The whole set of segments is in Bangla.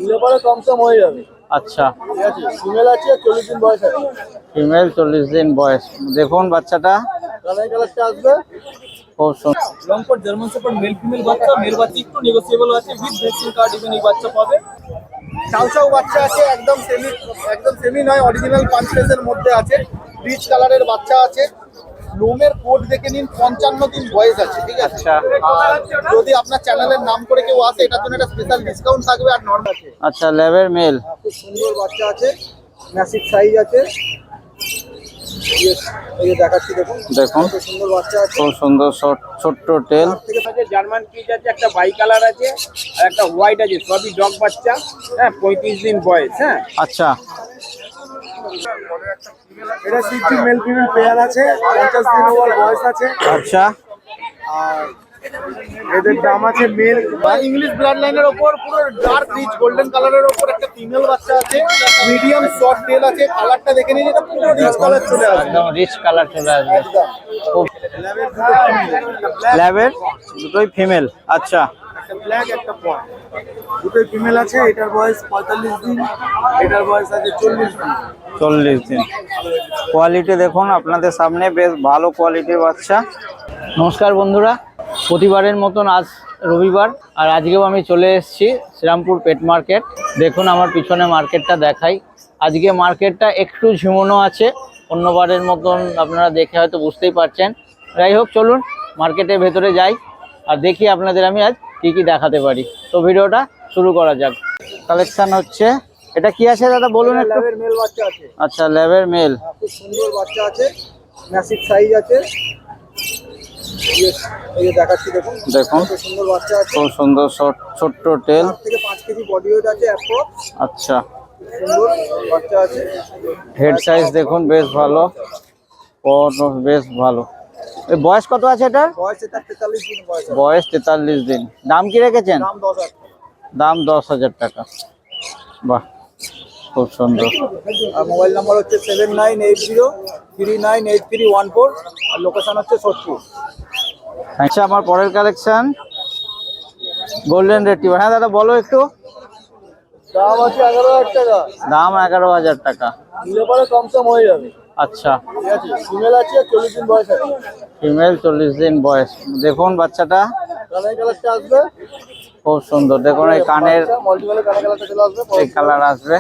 নিলে পরে কম সম হয়ে যাবে। আচ্ছা, ঠিক আছে, ফিমেল আছে 40 দিন বয়স আছে। ফিমেল 40 দিন বয়স। দেখুন বাচ্চাটা কালারটা আসবে খুব সুন্দর। লংকট জার্মান শেপার্ড মেল ফিমেল বাচ্চা, মেল বাচ্চা একটু নেগোসিয়েবল আছে, উইথ ভ্যাকসিন কার্ড ইভেন এই বাচ্চা পাবে। চাউ চাউ বাচ্চা আছে, একদম সেমি নয়, অরিজিনাল পাঁচের মধ্যে আছে। রিচ কালারের বাচ্চা আছে। লোমের কোড দেখে নিন, 55 দিন বয়স আছে। ঠিক আছে, আচ্ছা আর যদি আপনার চ্যানেলের নাম করে কেউ আসে, এটার জন্য একটা স্পেশাল ডিসকাউন্ট থাকবে। আর নর্মাল আছে। আচ্ছা, ল্যাবের মেল। খুব সুন্দর বাচ্চা আছে, ম্যাসিভ সাইজ আছে। এই যে দেখাচ্ছি, দেখুন দেখুন কত সুন্দর বাচ্চা আছে। খুব সুন্দর ছোট্ট টেল। তার থেকে থাকে জার্মান কিট আছে, একটা বাই কালার আছে আর একটা হোয়াইট আছে, সবই ডগ বাচ্চা। হ্যাঁ, 35 দিন বয়স। হ্যাঁ, আচ্ছা, এটা সিক্সটি মেল ফিমেল পেয়ার আছে, 50 দিন ওভার বয়স আছে। আচ্ছা, আর এদের দাম আছে মেল বা ইংলিশ ব্লাড লাইনের ওপর পুরো ডার্ক রিচ গোল্ডেন কালারের ওপর একটা ফিমেল বাচ্চা আছে। মিডিয়াম শর্ট টেল আছে। কালারটা দেখে নিন, এটা পুরো রিচ কালার চলে আসবে, একদম রিচ কালার চলে আসবে। একদম। খুব ল্যাবের দুটোই ফিমেল। আচ্ছা, একটা ব্ল্যাক একটা পয়েন্ট, দুটোই ফিমেল আছে। এটার বয়স 45 দিন, এটার বয়স আছে 40 দিন। 40 দিন। কোয়ালিটি দেখুন আপনাদের সামনে, বেশ ভালো কোয়ালিটির বাচ্চা। নমস্কার বন্ধুরা, প্রতিবারের মতন আজ রবিবার, আর আজকেও আমি চলে এসেছি শ্রীরামপুর পেট মার্কেট। দেখুন আমার পিছনে মার্কেটটা দেখাই। আজকে মার্কেটটা একটু ঝিমোনো আছে, অন্যবারের মতন আপনারা দেখে হয়তো বুঝতেই পারছেন। যাই হোক, চলুন মার্কেটের ভেতরে যাই আর দেখি আপনাদের আমি আজ কী কী দেখাতে পারি। তো ভিডিওটা শুরু করা যাক। কালেকশন হচ্ছে, এটা কি আছে দাদা বলুন একটু। ল্যাবের মেল বাচ্চা আছে। আচ্ছা, ল্যাবের মেল। খুব সুন্দর বাচ্চা আছে, ম্যাসিভ সাইজ আছে। এই যে দেখাচ্ছি, দেখুন দেখুন কত সুন্দর বাচ্চা আছে। খুব সুন্দর ছোট্ট টেল। 4 থেকে 5 কেজি বডি ওয়েট আছে অ্যাপ্রক্স। আচ্ছা, সুন্দর বাচ্চা আছে। হেড সাইজ দেখুন বেশ ভালো, বেশ ভালো। এই বয়স কত আছে এটার? বয়স এটা 43 দিন বয়স আছে। বয়স 43 দিন। দাম কি রেখেছেন? দাম 10,000। দাম 10,000 টাকা। বাহ, খুব সুন্দর। আর মোবাইল নাম্বার হচ্ছে 7980398314 আর লোকেশন হচ্ছে সোদপুর। আচ্ছা, আমার পরের কালেকশন গোল্ডেন রেট্রিভার। হ্যাঁ দাদা বলো একটু। দাম আছে 11,000 টাকা। দাম 11,000 টাকা। নিলে পরে কম সম হয়ে যাবে। আচ্ছা, ঠিক আছে, ফিমেল আছে 40 দিন বয়স আছে। ফিমেল 40 দিন বয়স। দেখুন বাচ্চাটা কালারটা আসবে খুব সুন্দর। দেখুন এই কানের মাল্টিকালার কালারটা চলে আসবে। এই কালার আসবে,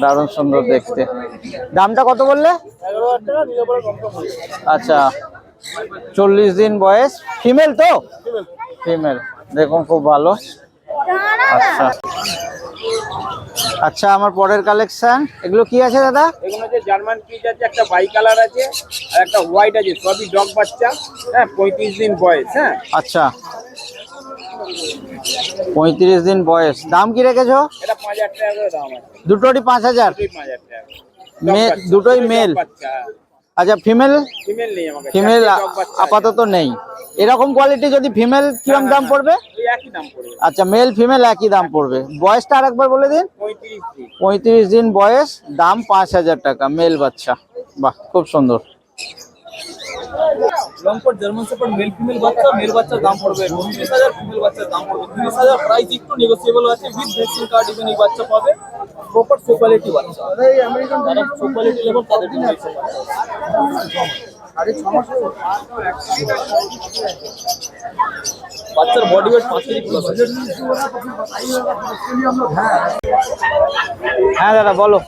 দারুণ সুন্দর দেখতে। দামটা কত বললে? 11,000 টাকা। নিলে পরে কম সম হয়ে যাবে। আচ্ছা, 40 দিন বয়স, ফিমেল তো? ফিমেল। দেখুন খুব ভালো। আচ্ছা আচ্ছা, আমার পরের কালেকশন এগুলো কি আছে দাদা? এগুলো হচ্ছে জার্মান কিট আছে, একটা বাই কালার আছে আর একটা হোয়াইট আছে, সবই ডগ বাচ্চা। হ্যাঁ, 35 দিন বয়স। হ্যাঁ, আচ্ছা, 35 দিন বয়স। দাম কি রেখেছো? এটা 5,000 টাকা করে দাম আছে। দুটোরই 5,000? 5,000 টাকা। দুটোই মেল? বাচ্চা। আচ্ছা, ফিমেল? ফিমেল নেই আমার কাছে। ফিমেল dog বাচ্চা আছে। আপাতত নেই। এরকম কোয়ালিটি যদি ফিমেল কিরকম দাম পড়বে? ওই একই দাম পড়বে। আচ্ছা, মেল ফিমেল একই দাম পড়বে। বয়সটা আরেকবার বলে দিন। 35 দিন। 35 দিন বয়স, দাম 5,000 টাকা, মেল বাচ্চা। বাহ, খুব সুন্দর। লংকট জার্মান শেপার্ড মেল ফিমেল বাচ্চা, মেল বাচ্চার দাম পড়বে 29,000, ফিমেল বাচ্চার দাম পড়বে 30,000। প্রাইস একটু নেগোসিয়েবল আছে, উইথ ভ্যাকসিন কার্ড ইভেন এই বাচ্চা পাবে। প্রপার সো কোয়ালিটি বাচ্চা। এই আমেরিকান যারা সো কোয়ালিটি লেভেল তাদের জন্য এই সব বাচ্চা। আরে 6 মাস বাচ্চার বডি ওয়েট 5 কেজি প্লাস আছে। হ্যাঁ দাদা বলো।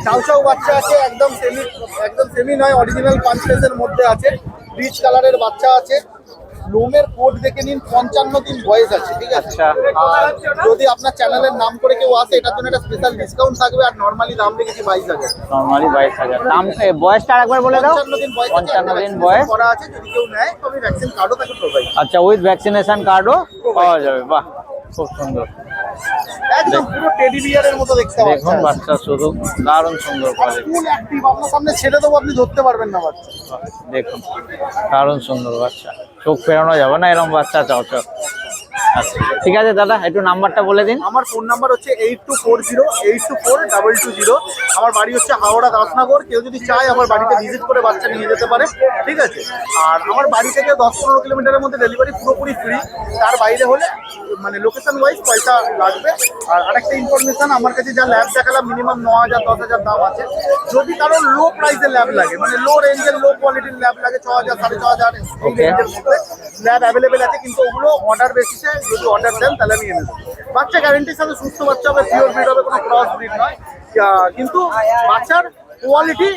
চাউ চাউ বাচ্চা আছে, একদম সেমি নয়, অরিজিনাল পাঁচের মধ্যে আছে। রিচ কালারের বাচ্চা আছে। লোমের কোড দেখে নিন, 55 দিন বয়স আছে। ঠিক আছে, আচ্ছা, আর যদি আপনার চ্যানেলের নাম করে কেউ আসে, এটার জন্য একটা স্পেশাল ডিসকাউন্ট থাকবে। আর নরমালি দাম রেখেছি 22,000। নরমালি 22,000। দাম বয়সটা আরেকবার বলে দাও। 55 দিন বয়স আছে। 55 দিন বয়স করা আছে, যদি কেউ নেয় তবে ভ্যাকসিন কার্ডও তাকে প্রোভাইড। আচ্ছা, উইথ ভ্যাকসিনেশন কার্ডও পাওয়া যাবে। বাহ, খুব সুন্দর। একদম পুরো টেডি বিয়ারের মতো দেখতে পাচ্ছেন। দেখুন বাচ্চা শুধু দারুণ সুন্দর কোয়ালিটি। ফুল অ্যাক্টিভ, আপনার সামনে ছেড়ে দেবো, আপনি ধরতে পারবেন না বাচ্চা। দেখুন দারুণ সুন্দর বাচ্চা, চোখ ফেরানো যাবে না এরকম বাচ্চা। চাও চাও আচ্ছা ঠিক আছে দাদা, একটু নাম্বারটা বলে দিন। আমার ফোন নাম্বার হচ্ছে 8240824220। আমার বাড়ি হচ্ছে হাওড়া দাসনগর। কেউ যদি চায় আমার বাড়িতে ভিজিট করে বাচ্চা নিয়ে যেতে পারে, ঠিক আছে। আর আমার বাড়ি থেকে 10-15 কিলোমিটারের মধ্যে ডেলিভারি পুরোপুরি ফ্রি। তার বাইরে হলে মানে লোকেশন ওয়াইজ পয়সা লাগবে। আর আরেকটা ইনফরমেশন, আমার কাছে যা ল্যাব দেখালাম মিনিমাম 9,000-10,000 দাম আছে। যদি কারো লো প্রাইসের ল্যাব লাগে, মানে লো রেঞ্জের লো কোয়ালিটির ল্যাব লাগে, 6,000-6,500 এই রেঞ্জের মধ্যে ল্যাব অ্যাভেলেবেল আছে। কিন্তু ওগুলো অর্ডার বেসিসে, যদি অর্ডার দেন তাহলে আমি এনে দেবো। বাচ্চা গ্যারেন্টির সাথে সুস্থ বাচ্চা হবে, পিওর ব্রিড হবে, কোনো ক্রস ব্রিড নয়। কিন্তু বাচ্চার কোয়ালিটি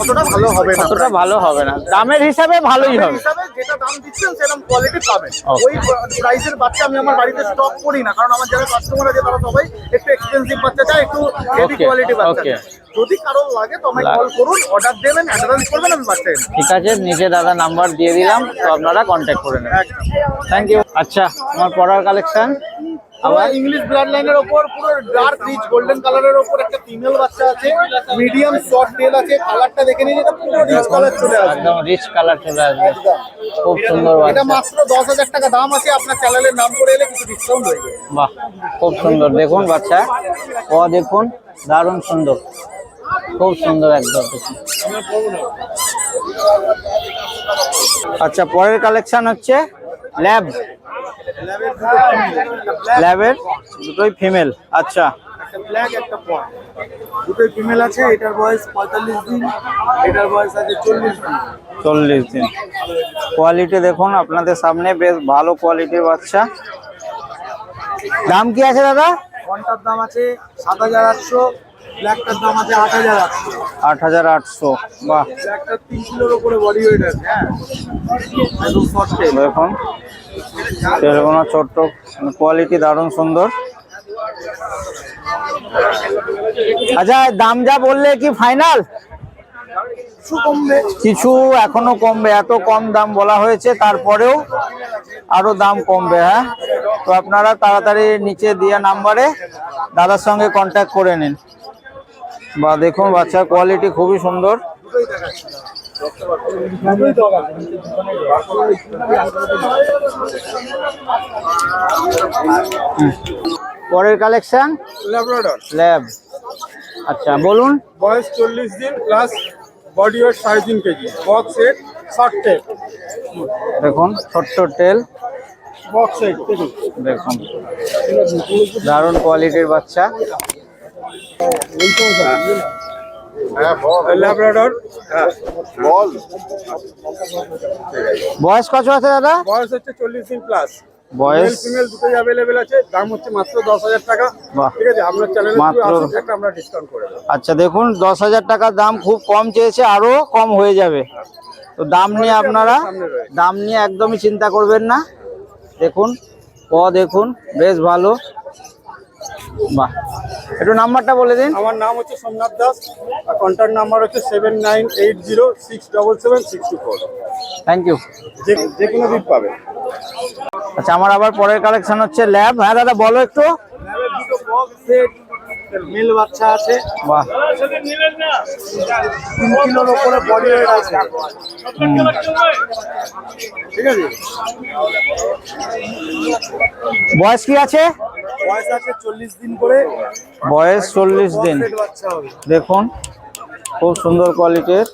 অতটা ভালো হবে না, অতটা ভালো হবে না, দামের হিসাবে ভালোই হবে। হিসাবে যেটা দাম দিচ্ছেন সেরকম কোয়ালিটি পাবেন। ওই প্রাইসের বাচ্চা আমি আমার বাড়িতে স্টক করি না, কারণ আমার যারা কাস্টমার আছে তারা সবাই একটু এক্সপেন্সিভ বাচ্চা চায়, একটু হেভি কোয়ালিটি বাচ্চা চায়। যদি কারো লাগে তো আমায় কল করুন, অর্ডার দেবেন, অ্যাডভান্স করবেন, আমি বাচ্চা এনে দেব। ঠিক আছে, নিচে দাদা নাম্বার দিয়ে দিলাম, তো আপনারা কন্ট্যাক্ট করে নেবেন। Thank you. আচ্ছা, আমার পড়ার কালেকশন আবার ইংলিশ ব্লাড লাইনের ওপর পুরো ডার্ক রিচ গোল্ডেন কালারের ওপর একটা ফিমেল বাচ্চা আছে, মিডিয়াম শর্ট টেল আছে। কালারটা দেখে নিন, এটা পুরো রিচ কালার চলে আসবে, একদম রিচ কালার চলে আসবে, একদম খুব সুন্দর এটা বাচ্চা। মাত্র 10,000 টাকা দাম আছে। আপনার চ্যানেলের নাম করে এলে কিছু ডিসকাউন্ট হয়ে যাবে। বাহ, খুব সুন্দর। দেখুন বাচ্চা, ও দেখুন, দারুণ সুন্দর, খুব সুন্দর একদম। আচ্ছা, পরের কালেকশন হচ্ছে ল্যাব, ল্যাবের দুটোই ফিমেল। আচ্ছা, একটা ব্ল্যাক একটা পট, দুটোই ফিমেল আছে। এটার বয়স 45 দিন, এটার বয়স আছে 40 দিন। 40 দিন। কোয়ালিটি দেখুন আপনাদের সামনে, বেশ ভালো কোয়ালিটির বাচ্চা। দাম কি আছে দাদা? ঘন্টার দাম আছে 7,800, ব্ল্যাকটার দাম আছে 8,800। 8,800। বাহ, ব্ল্যাকটার 3 কিলোর উপরে বডি ওয়েট আছে। হ্যাঁ, একদম শর্ট টেল। দেখুন সেরকম ছোট্ট, কোয়ালিটি দারুণ সুন্দর। আচ্ছা, দাম যা বললে কি ফাইনাল? কিছু কমবে, কিছু এখনো কমবে, এত কম দাম বলা হয়েছে, তারপরেও আরো দাম কমবে। হ্যাঁ, তো আপনারা তাড়াতাড়ি নিচে দেওয়া নাম্বারে দাদার সঙ্গে কন্ট্যাক্ট করে নিন। বা দেখুন বাচ্চার কোয়ালিটি খুবই সুন্দর। দুটোই দেখাচ্ছি। দুটোই দরকার। পরের কালেকশন ল্যাব্রাডর, ল্যাব। আচ্ছা বলুন। বয়স 40 দিন, plus body weight 3.5 KG, box set, short tail. দেখুন ছোট্ট টেল, বক্স সেট দেখুন দারুণ কোয়ালিটির বাচ্চা। ল্যাব্রাডর। বল, বয়স কত আছে দাদা? বয়স হচ্ছে 40 দিন প্লাস। বয়স ফিমেল দুটোই অ্যাভেলেবেল আছে। দাম হচ্ছে মাত্র 10,000 টাকা। বাহ, ঠিক আছে, আপনার চ্যানেলে মাত্র। একটা আমরা ডিসকাউন্ট করে দেবো। আচ্ছা দেখুন, 10,000 টাকার দাম, খুব কম চেয়েছে, আরো কম হয়ে যাবে। তো দাম নিয়ে আপনারা, দাম নিয়ে একদমই চিন্তা করবেন না। দেখুন ও দেখুন, বেশ ভালো। বাহ, একটু নাম্বারটা বলে দিন। আমার নাম হচ্ছে সোমনাথ দাস, আর কন্ট্যাক্ট নাম্বার হচ্ছে 7980627624। Thank you. যে কোনো দিক পাবে। আচ্ছা, আমার আবার পরের কালেকশন হচ্ছে ল্যাব। হ্যাঁ দাদা বলো একটু। দুটো বক্স সেট মেল বাচ্চা আছে। বাহ, 3 কিলোর উপরে বডি ওয়েট আছে। ঠিক আছে, বয়স কি আছে? বয়স আছে 40 দিন করে। বয়স 40 দিন। সেট বাচ্চা হবে। দেখুন খুব সুন্দর কোয়ালিটির।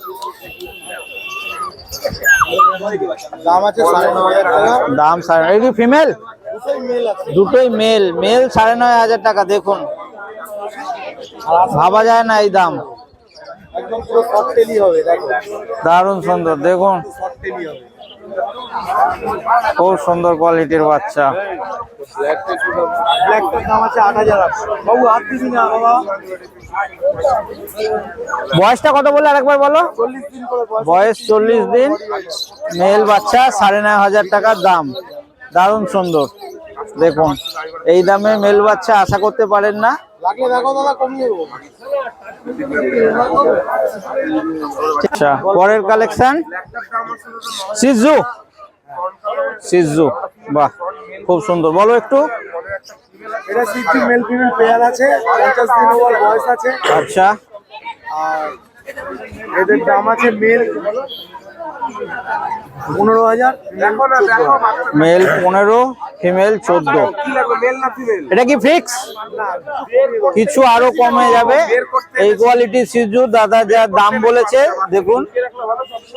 দাম আছে 9,500 টাকা। দাম এই কি ফিমেল? দুটোই মেল আছে। দুটোই মেল, মেল 9,500 টাকা। দেখুন ভাবা যায় না এই দাম। একদম পুরো শর্ট টেলই হবে, দেখো দারুণ সুন্দর, দেখুন শর্ট টেলই হবে। খুব সুন্দর কোয়ালিটির বাচ্চা। ব্ল্যাকটার দাম আছে 8,800। বাবু হাত দিবি না বাবা। বয়সটা কত বলে আরেকবার বলো? 40 দিন করে বয়স 40 দিন, মেল বাচ্চা, 9,500 টাকার দাম। দারুণ সুন্দর, দেখুন এই দামে মেল বাচ্চা আশা করতে পারেন না। লাগলে দেখো দাদা, কমিয়ে দেবো। আচ্ছা, পরের কালেকশন সিজু। সিজু, বাহ খুব সুন্দর, বলো একটু। এটা সিটি মেল ফিমেল পেয়ার আছে, 50 দিন ওভার বয়স আছে। আচ্ছা, আর এদের দাম আছে মেল 15,000। দেখো না, দেখো মেল 15, ফিমেল 14। কি লাগবে, মেল না ফিমেল? এটা কি ফিক্স? কিছু আরো কমে যাবে। এই কোয়ালিটি সিজু দাদা যা দাম বলেছে দেখুন,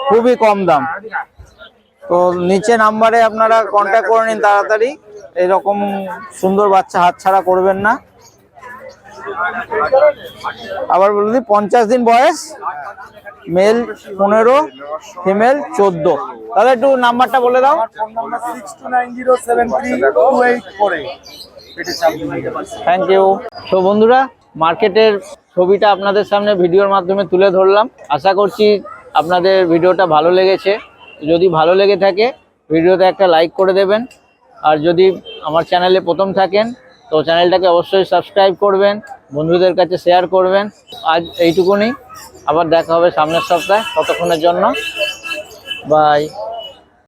খুবই কম দাম। তো নিচে নাম্বারে আপনারা কন্ট্যাক্ট করে নিন তাড়াতাড়ি। এরকম সুন্দর বাচ্চা হাতছাড়া করবেন না। আবার বলে দিই, 50 দিন বয়স, মেল 15, ফিমেল 14। তাহলে একটু নাম্বারটা বলে দাও। Phone number 6290732848। Thank you. তো বন্ধুরা, মার্কেটের ছবিটা আপনাদের সামনে ভিডিওর মাধ্যমে তুলে ধরলাম। আশা করছি আপনাদের ভিডিওটা ভালো লেগেছে। যদি ভালো লেগে থাকে ভিডিওতে একটা লাইক করে দেবেন। আর যদি আমার চ্যানেলে প্রথম থাকেন তো চ্যানেলটাকে অবশ্যই সাবস্ক্রাইব করবেন, বন্ধুদের কাছে শেয়ার করবেন। আজ এইটুকুনি, আবার দেখা হবে সামনের সপ্তাহে। ততক্ষণের জন্য বাই।